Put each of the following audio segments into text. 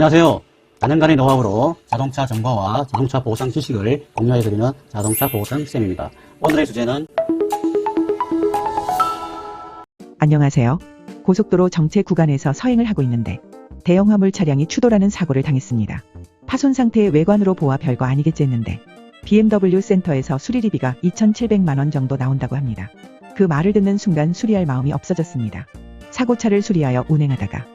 안녕하세요. 4년간의 노하우로 자동차 정보와 자동차 보상 지식을 공유해드리는 자동차 보상 쌤입니다. 오늘의 주제는 안녕하세요. 고속도로 정체 구간에서 서행을 하고 있는데 대형 화물 차량이 추돌하는 사고를 당했습니다. 파손 상태의 외관으로 보아 별거 아니겠지 했는데 BMW 센터에서 수리비가 2,700만원 정도 나온다고 합니다. 그 말을 듣는 순간 수리할 마음이 없어졌습니다. 사고차를 수리하여 운행하다가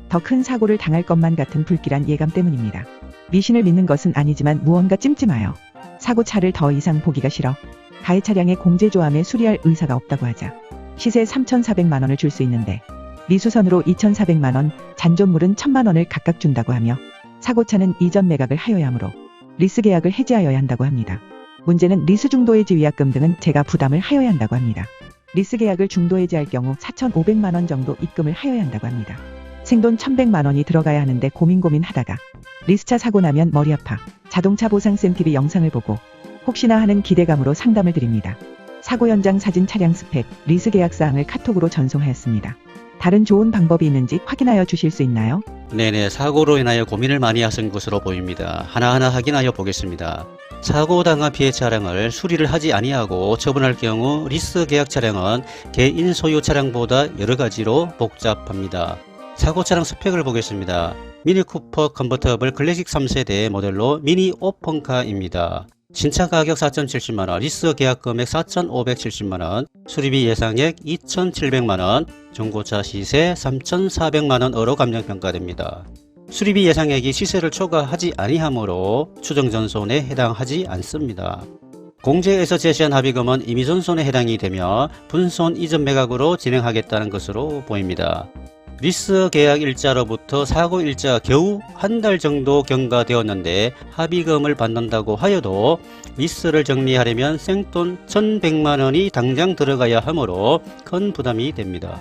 더 큰 사고를 당할 것만 같은 불길한 예감 때문입니다. 미신을 믿는 것은 아니지만 무언가 찜찜하여 사고차를 더 이상 보기가 싫어 가해 차량의 공제조함에 수리할 의사가 없다고 하자 시세 3,400만원을 줄 수 있는데 미수선으로 2,400만원, 잔존물은 1,000만원을 각각 준다고 하며 사고차는 이전 매각을 하여야 하므로 리스 계약을 해지하여야 한다고 합니다. 문제는 리스 중도해지 위약금 등은 제가 부담을 하여야 한다고 합니다. 리스 계약을 중도해지할 경우 4,500만원 정도 입금을 하여야 한다고 합니다. 생돈 1,100만원이 들어가야 하는데 고민하다가 리스차 사고 나면 머리 아파 자동차 보상쌤 TV 영상을 보고 혹시나 하는 기대감으로 상담을 드립니다. 사고 현장 사진 차량 스펙, 리스 계약 사항을 카톡으로 전송하였습니다. 다른 좋은 방법이 있는지 확인하여 주실 수 있나요? 네네, 사고로 인하여 고민을 많이 하신 것으로 보입니다. 하나하나 확인하여 보겠습니다. 사고 당한 피해 차량을 수리를 하지 아니하고 처분할 경우 리스 계약 차량은 개인 소유 차량보다 여러 가지로 복잡합니다. 사고 차량 스펙을 보겠습니다. 미니 쿠퍼 컨버터블 클래식 3세대 모델로 미니 오픈카입니다. 신차 가격 4,070만원, 리스 계약 금액 4,570만원, 수리비 예상액 2,700만원, 중고차 시세 3,400만원으로 감정평가됩니다. 수리비 예상액이 시세를 초과하지 아니하므로 추정전손에 해당하지 않습니다. 공제에서 제시한 합의금은 임의전손에 해당이 되며 분손 이전 매각으로 진행하겠다는 것으로 보입니다. 리스 계약 일자로부터 사고 일자가 겨우 한 달 정도 경과되었는데 합의금을 받는다고 하여도 리스를 정리하려면 생돈 1,100만원이 당장 들어가야 하므로 큰 부담이 됩니다.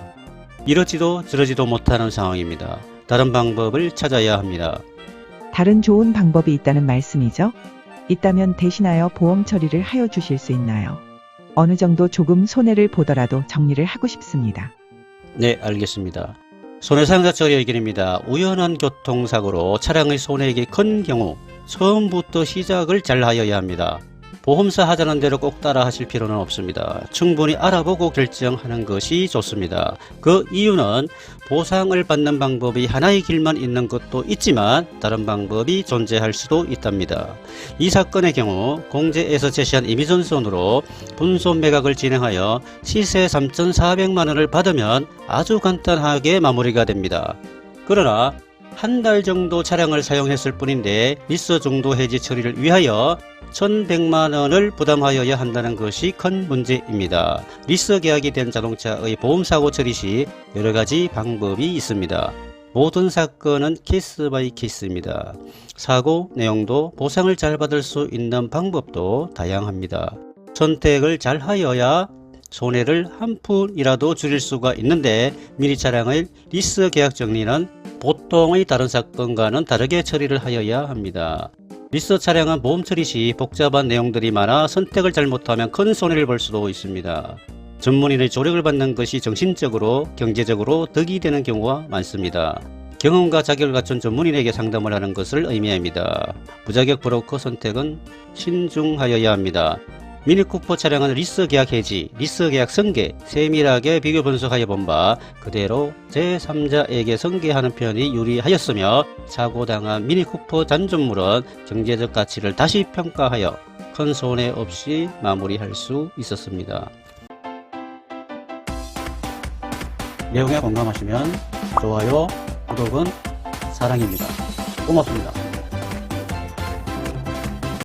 이러지도 저러지도 못하는 상황입니다. 다른 방법을 찾아야 합니다. 다른 좋은 방법이 있다는 말씀이죠? 있다면 대신하여 보험 처리를 하여 주실 수 있나요? 어느 정도 조금 손해를 보더라도 정리를 하고 싶습니다. 네, 알겠습니다. 손해상자 처리 의견입니다. 우연한 교통사고로 차량의 손해액이 큰 경우 처음부터 시작을 잘 하여야 합니다. 보험사 하자는 대로 꼭 따라 하실 필요는 없습니다. 충분히 알아보고 결정하는 것이 좋습니다. 그 이유는 보상을 받는 방법이 하나의 길만 있는 것도 있지만 다른 방법이 존재할 수도 있답니다. 이 사건의 경우 공제에서 제시한 임의전손으로 분손 매각을 진행하여 시세 3,400만원을 받으면 아주 간단하게 마무리가 됩니다. 그러나 한 달 정도 차량을 사용했을 뿐인데 리스 중도 해지 처리를 위하여 1,100만원을 부담하여야 한다는 것이 큰 문제입니다. 리스 계약이 된 자동차의 보험사고 처리 시 여러가지 방법이 있습니다. 모든 사건은 케이스 바이 케이스입니다. 사고 내용도 보상을 잘 받을 수 있는 방법도 다양합니다. 선택을 잘 하여야 손해를 한 푼이라도 줄일 수가 있는데 미니 차량의 리스 계약 정리는 보통의 다른 사건과는 다르게 처리를 하여야 합니다. 리스 차량은 보험 처리 시 복잡한 내용들이 많아 선택을 잘못하면 큰 손해를 볼 수도 있습니다. 전문인의 조력을 받는 것이 정신적으로, 경제적으로 덕이 되는 경우가 많습니다. 경험과 자격을 갖춘 전문인에게 상담을 하는 것을 의미합니다. 무자격 브로커 선택은 신중하여야 합니다. 미니 쿠퍼 차량은 리스 계약 해지, 리스 계약 승계, 세밀하게 비교 분석하여 본 바 그대로 제3자에게 승계하는 편이 유리하였으며 사고당한 미니 쿠퍼 잔존물은 경제적 가치를 다시 평가하여 큰 손해 없이 마무리할 수 있었습니다. 내용에 공감하시면 좋아요, 구독은 사랑입니다. 고맙습니다.